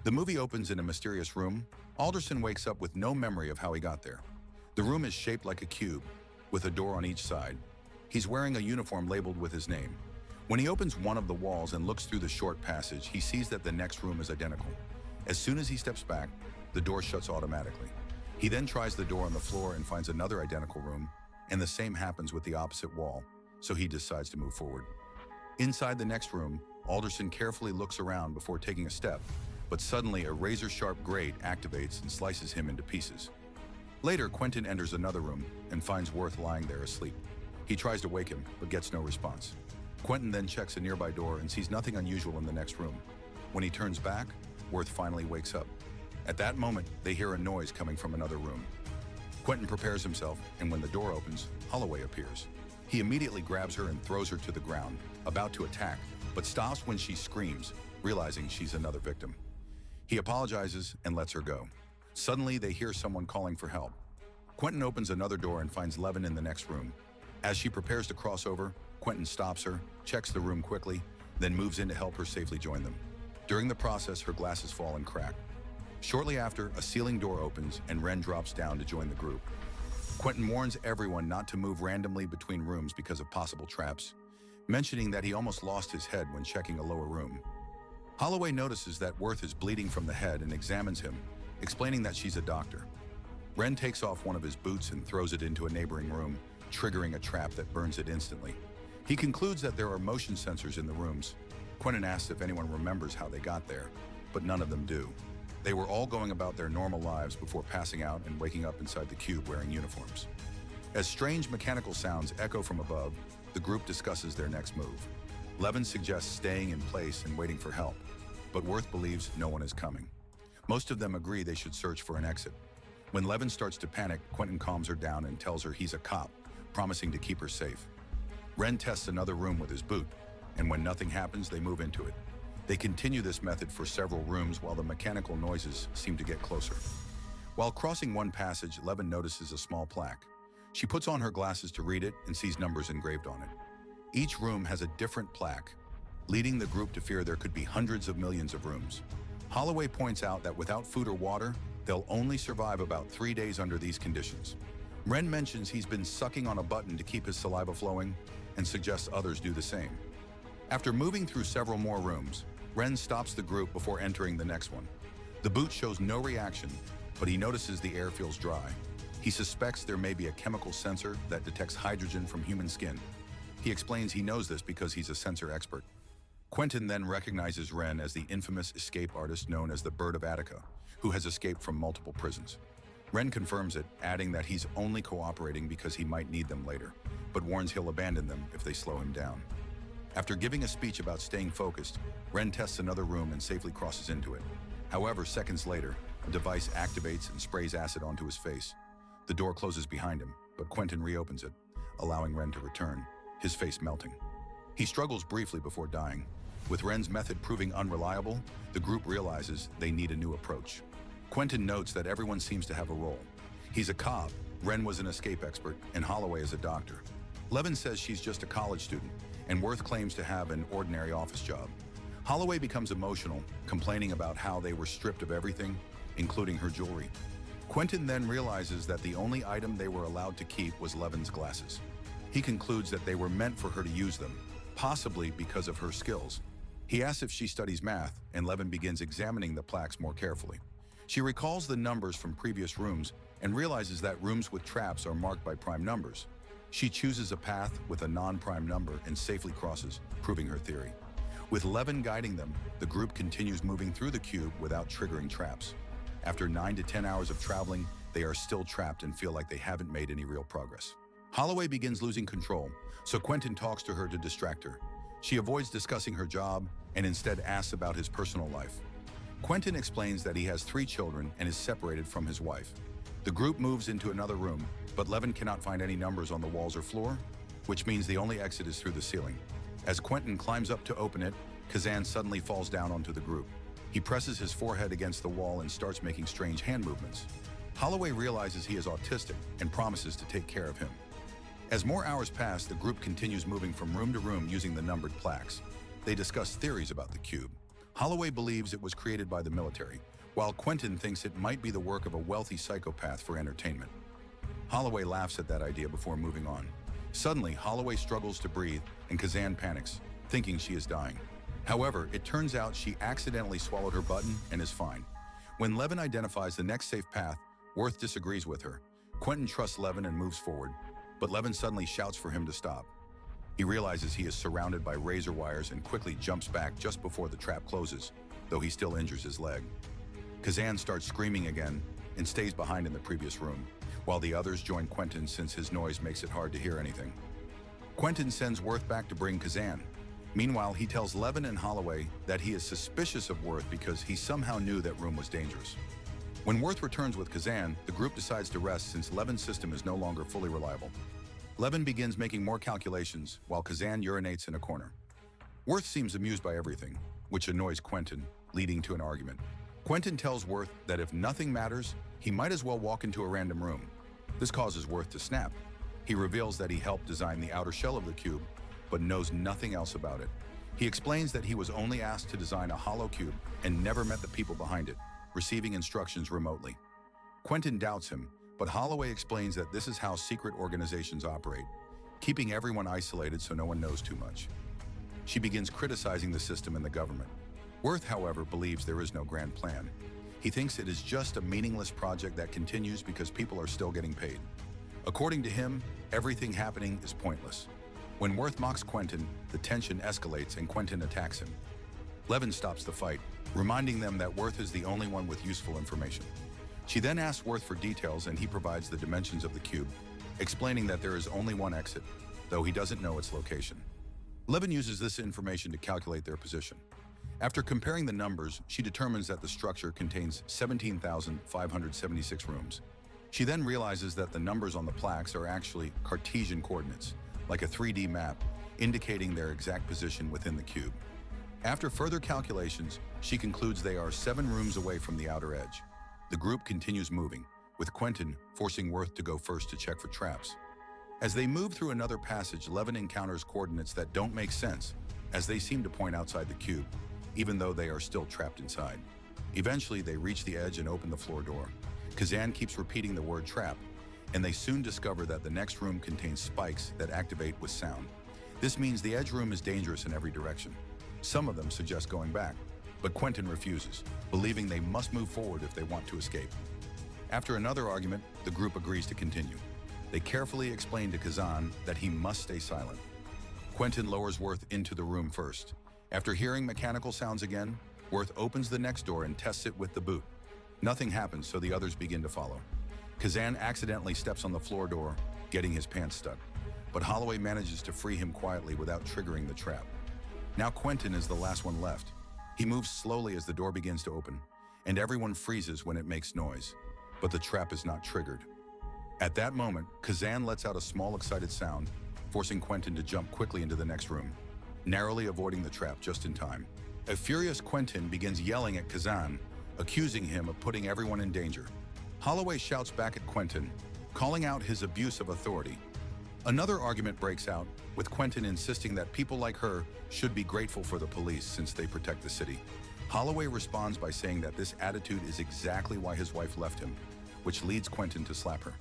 The movie opens in a mysterious room. Alderson wakes up with no memory of how he got there. The room is shaped like a cube, with a door on each side. He's wearing a uniform labeled with his name. When he opens one of the walls and looks through the short passage, he sees that the next room is identical. As soon as he steps back, the door shuts automatically. He then tries the door on the floor and finds another identical room, and the same happens with the opposite wall, so he decides to move forward. Inside the next room, Alderson carefully looks around before taking a step, but suddenly a razor-sharp grate activates and slices him into pieces. Later, Quentin enters another room and finds Worth lying there asleep. He tries to wake him, but gets no response. Quentin then checks a nearby door and sees nothing unusual in the next room. When he turns back, Worth finally wakes up. At that moment, they hear a noise coming from another room. Quentin prepares himself, and when the door opens, Holloway appears. He immediately grabs her and throws her to the ground, about to attack, but stops when she screams, realizing she's another victim. He apologizes and lets her go. Suddenly, they hear someone calling for help. Quentin opens another door and finds Levin in the next room. As she prepares to cross over, Quentin stops her, checks the room quickly, then moves in to help her safely join them. During the process, her glasses fall and crack. Shortly after, a ceiling door opens and Ren drops down to join the group. Quentin warns everyone not to move randomly between rooms because of possible traps, mentioning that he almost lost his head when checking a lower room. Holloway notices that Worth is bleeding from the head and examines him, explaining that she's a doctor. Ren takes off one of his boots and throws it into a neighboring room, triggering a trap that burns it instantly. He concludes that there are motion sensors in the rooms. Quentin asks if anyone remembers how they got there, but none of them do. They were all going about their normal lives before passing out and waking up inside the cube wearing uniforms. As strange mechanical sounds echo from above, the group discusses their next move. Levin suggests staying in place and waiting for help, but Worth believes no one is coming. Most of them agree they should search for an exit. When Levin starts to panic, Quentin calms her down and tells her he's a cop, promising to keep her safe. Ren tests another room with his boot, and when nothing happens, they move into it. They continue this method for several rooms while the mechanical noises seem to get closer. While crossing one passage, Levin notices a small plaque. She puts on her glasses to read it and sees numbers engraved on it. Each room has a different plaque, leading the group to fear there could be hundreds of millions of rooms. Holloway points out that without food or water, they'll only survive about 3 days under these conditions. Ren mentions he's been sucking on a button to keep his saliva flowing and suggests others do the same. After moving through several more rooms, Ren stops the group before entering the next one. The boot shows no reaction, but he notices the air feels dry. He suspects there may be a chemical sensor that detects hydrogen from human skin. He explains he knows this because he's a sensor expert. Quentin then recognizes Ren as the infamous escape artist known as the Bird of Attica, who has escaped from multiple prisons. Ren confirms it, adding that he's only cooperating because he might need them later, but warns he'll abandon them if they slow him down. After giving a speech about staying focused, Ren tests another room and safely crosses into it. However, seconds later, a device activates and sprays acid onto his face. The door closes behind him, but Quentin reopens it, allowing Ren to return, his face melting. He struggles briefly before dying. With Ren's method proving unreliable, the group realizes they need a new approach. Quentin notes that everyone seems to have a role. He's a cop, Ren was an escape expert, and Holloway is a doctor. Levin says she's just a college student, and Worth claims to have an ordinary office job. Holloway becomes emotional, complaining about how they were stripped of everything, including her jewelry. Quentin then realizes that the only item they were allowed to keep was Levin's glasses. He concludes that they were meant for her to use them, possibly because of her skills. He asks if she studies math, and Levin begins examining the plaques more carefully. She recalls the numbers from previous rooms and realizes that rooms with traps are marked by prime numbers. She chooses a path with a non-prime number and safely crosses, proving her theory. With Levin guiding them, the group continues moving through the cube without triggering traps. After 9 to 10 hours of traveling, they are still trapped and feel like they haven't made any real progress. Holloway begins losing control, so Quentin talks to her to distract her. She avoids discussing her job and instead asks about his personal life. Quentin explains that he has 3 children and is separated from his wife. The group moves into another room, but Levin cannot find any numbers on the walls or floor, which means the only exit is through the ceiling. As Quentin climbs up to open it, Kazan suddenly falls down onto the group. He presses his forehead against the wall and starts making strange hand movements. Holloway realizes he is autistic and promises to take care of him. As more hours pass, the group continues moving from room to room using the numbered plaques. They discuss theories about the cube. Holloway believes it was created by the military, while Quentin thinks it might be the work of a wealthy psychopath for entertainment. Holloway laughs at that idea before moving on. Suddenly, Holloway struggles to breathe and Kazan panics, thinking she is dying. However, it turns out she accidentally swallowed her button and is fine. When Levin identifies the next safe path, Worth disagrees with her. Quentin trusts Levin and moves forward, but Levin suddenly shouts for him to stop. He realizes he is surrounded by razor wires and quickly jumps back just before the trap closes, though he still injures his leg. Kazan starts screaming again and stays behind in the previous room, while the others join Quentin since his noise makes it hard to hear anything. Quentin sends Worth back to bring Kazan. Meanwhile, he tells Levin and Holloway that he is suspicious of Worth because he somehow knew that room was dangerous. When Worth returns with Kazan, the group decides to rest since Levin's system is no longer fully reliable. Levin begins making more calculations while Kazan urinates in a corner. Worth seems amused by everything, which annoys Quentin, leading to an argument. Quentin tells Worth that if nothing matters, he might as well walk into a random room. This causes Worth to snap. He reveals that he helped design the outer shell of the cube, but knows nothing else about it. He explains that he was only asked to design a hollow cube and never met the people behind it, receiving instructions remotely. Quentin doubts him, but Holloway explains that this is how secret organizations operate, keeping everyone isolated so no one knows too much. She begins criticizing the system and the government. Worth, however, believes there is no grand plan. He thinks it is just a meaningless project that continues because people are still getting paid. According to him, everything happening is pointless. When Worth mocks Quentin, the tension escalates and Quentin attacks him. Levin stops the fight, reminding them that Worth is the only one with useful information. She then asks Worth for details and he provides the dimensions of the cube, explaining that there is only one exit, though he doesn't know its location. Levin uses this information to calculate their position. After comparing the numbers, she determines that the structure contains 17,576 rooms. She then realizes that the numbers on the plaques are actually Cartesian coordinates, like a 3D map, indicating their exact position within the cube. After further calculations, she concludes they are 7 rooms away from the outer edge. The group continues moving, with Quentin forcing Worth to go first to check for traps. As they move through another passage, Levin encounters coordinates that don't make sense, as they seem to point outside the cube, even though they are still trapped inside. Eventually, they reach the edge and open the floor door. Kazan keeps repeating the word trap, and they soon discover that the next room contains spikes that activate with sound. This means the edge room is dangerous in every direction. Some of them suggest going back, but Quentin refuses, believing they must move forward if they want to escape. After another argument, the group agrees to continue. They carefully explain to Kazan that he must stay silent. Quentin lowers Worth into the room first. After hearing mechanical sounds again, Worth opens the next door and tests it with the boot. Nothing happens, so the others begin to follow. Kazan accidentally steps on the floor door, getting his pants stuck, but Holloway manages to free him quietly without triggering the trap. Now Quentin is the last one left. He moves slowly as the door begins to open, and everyone freezes when it makes noise, but the trap is not triggered. At that moment, Kazan lets out a small excited sound, forcing Quentin to jump quickly into the next room, narrowly avoiding the trap just in time. A furious Quentin begins yelling at Kazan, accusing him of putting everyone in danger. Holloway shouts back at Quentin, calling out his abuse of authority. Another argument breaks out, with Quentin insisting that people like her should be grateful for the police since they protect the city. Holloway responds by saying that this attitude is exactly why his wife left him, which leads Quentin to slap her.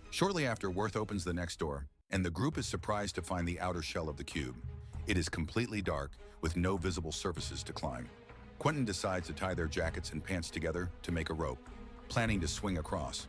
Shortly after, Worth opens the next door, and the group is surprised to find the outer shell of the cube. It is completely dark, with no visible surfaces to climb. Quentin decides to tie their jackets and pants together to make a rope, planning to swing across.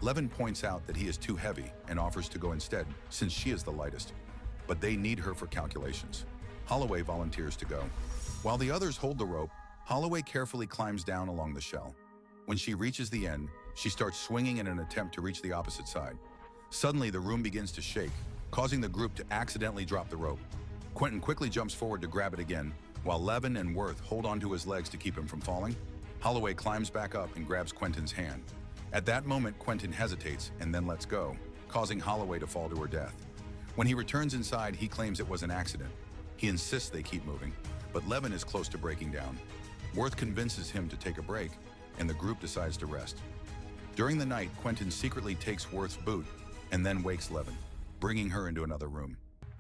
Levin points out that he is too heavy and offers to go instead, since she is the lightest, but they need her for calculations. Holloway volunteers to go. While the others hold the rope, Holloway carefully climbs down along the shell. When she reaches the end, she starts swinging in an attempt to reach the opposite side. Suddenly, the room begins to shake, causing the group to accidentally drop the rope. Quentin quickly jumps forward to grab it again, while Levin and Worth hold onto his legs to keep him from falling. Holloway climbs back up and grabs Quentin's hand. At that moment, Quentin hesitates and then lets go, causing Holloway to fall to her death. When he returns inside, he claims it was an accident. He insists they keep moving, but Levin is close to breaking down. Worth convinces him to take a break, and the group decides to rest. During the night, Quentin secretly takes Worth's boot and then wakes Levin, bringing her into another room.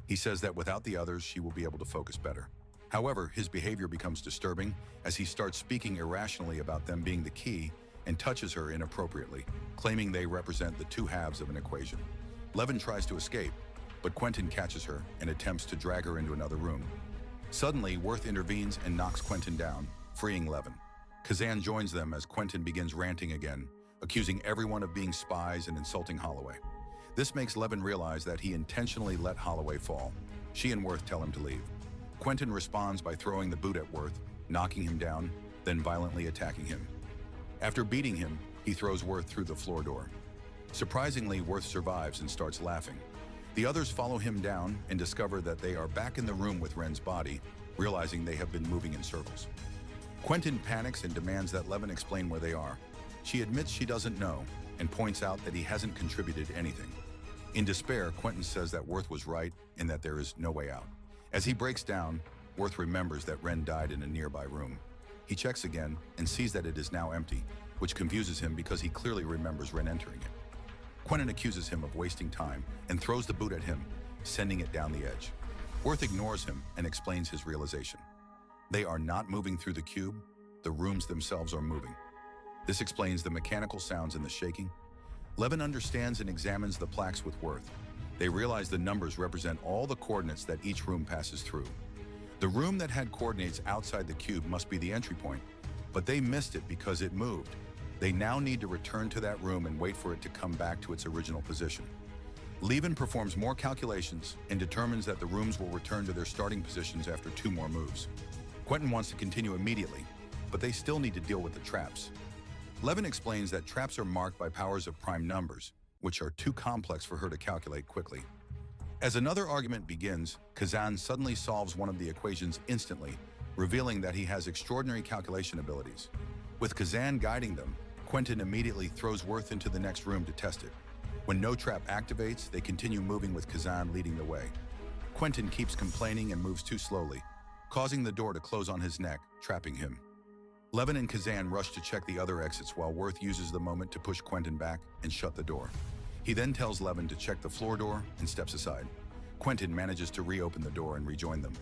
He says that without the others, she will be able to focus better. However, his behavior becomes disturbing as he starts speaking irrationally about them being the key and touches her inappropriately, claiming they represent the two halves of an equation. Levin tries to escape, but Quentin catches her and attempts to drag her into another room. Suddenly, Worth intervenes and knocks Quentin down, freeing Levin. Kazan joins them as Quentin begins ranting again, accusing everyone of being spies and insulting Holloway. This makes Levin realize that he intentionally let Holloway fall. She and Worth tell him to leave. Quentin responds by throwing the boot at Worth, knocking him down, then violently attacking him. After beating him, he throws Worth through the floor door. Surprisingly, Worth survives and starts laughing. The others follow him down and discover that they are back in the room with Ren's body, realizing they have been moving in circles. Quentin panics and demands that Levin explain where they are. She admits she doesn't know and points out that he hasn't contributed anything. In despair, Quentin says that Worth was right and that there is no way out. As he breaks down, Worth remembers that Ren died in a nearby room. He checks again and sees that it is now empty, which confuses him because he clearly remembers Ren entering it. Quentin accuses him of wasting time and throws the boot at him, sending it down the edge. Worth ignores him and explains his realization. They are not moving through the cube, the rooms themselves are moving. This explains the mechanical sounds and the shaking. Levin understands and examines the plaques with Worth. They realize the numbers represent all the coordinates that each room passes through. The room that had coordinates outside the cube must be the entry point, but they missed it because it moved. They now need to return to that room and wait for it to come back to its original position. Levin performs more calculations and determines that the rooms will return to their starting positions after 2 more moves. Quentin wants to continue immediately, but they still need to deal with the traps. Levin explains that traps are marked by powers of prime numbers, which are too complex for her to calculate quickly. As another argument begins, Kazan suddenly solves one of the equations instantly, revealing that he has extraordinary calculation abilities. With Kazan guiding them, Quentin immediately throws Worth into the next room to test it. When no trap activates, they continue moving with Kazan leading the way. Quentin keeps complaining and moves too slowly, causing the door to close on his neck, trapping him. Levin and Kazan rush to check the other exits while Worth uses the moment to push Quentin back and shut the door. He then tells Levin to check the floor door and steps aside. Quentin manages to reopen the door and rejoin them,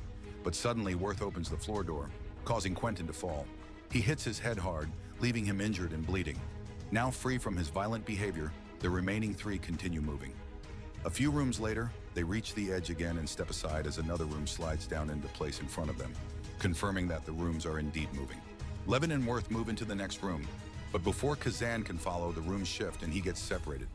but suddenly Worth opens the floor door, causing Quentin to fall. He hits his head hard, leaving him injured and bleeding. Now free from his violent behavior, the remaining 3 continue moving. A few rooms later, they reach the edge again and step aside as another room slides down into place in front of them, confirming that the rooms are indeed moving. Levin and Worth move into the next room, but before Kazan can follow, the rooms shift and he gets separated.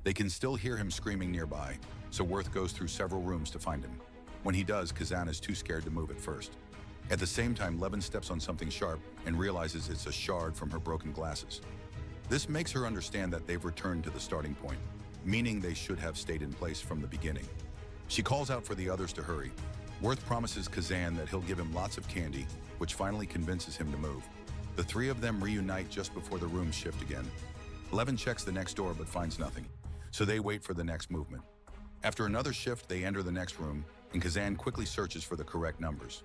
They can still hear him screaming nearby, so Worth goes through several rooms to find him. When he does, Kazan is too scared to move at first. At the same time, Levin steps on something sharp and realizes it's a shard from her broken glasses. This makes her understand that they've returned to the starting point, meaning they should have stayed in place from the beginning. She calls out for the others to hurry. Worth promises Kazan that he'll give him lots of candy, which finally convinces him to move. The 3 of them reunite just before the rooms shift again. Levin checks the next door but finds nothing, so they wait for the next movement. After another shift, they enter the next room, and Kazan quickly searches for the correct numbers.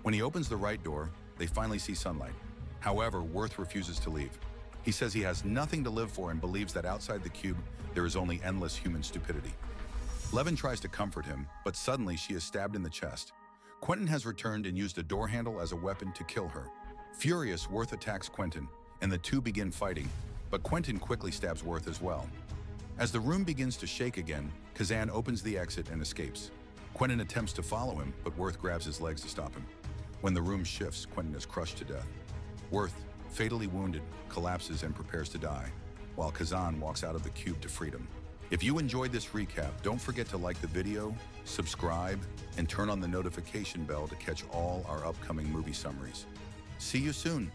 When he opens the right door, they finally see sunlight. However, Worth refuses to leave. He says he has nothing to live for and believes that outside the cube, there is only endless human stupidity. Levin tries to comfort him, but suddenly she is stabbed in the chest. Quentin has returned and used a door handle as a weapon to kill her. Furious, Worth attacks Quentin, and the 2 begin fighting, but Quentin quickly stabs Worth as well. As the room begins to shake again, Kazan opens the exit and escapes. Quentin attempts to follow him, but Worth grabs his legs to stop him. When the room shifts, Quentin is crushed to death. Worth, fatally wounded, collapses and prepares to die, while Kazan walks out of the cube to freedom. If you enjoyed this recap, don't forget to like the video, subscribe, and turn on the notification bell to catch all our upcoming movie summaries. See you soon.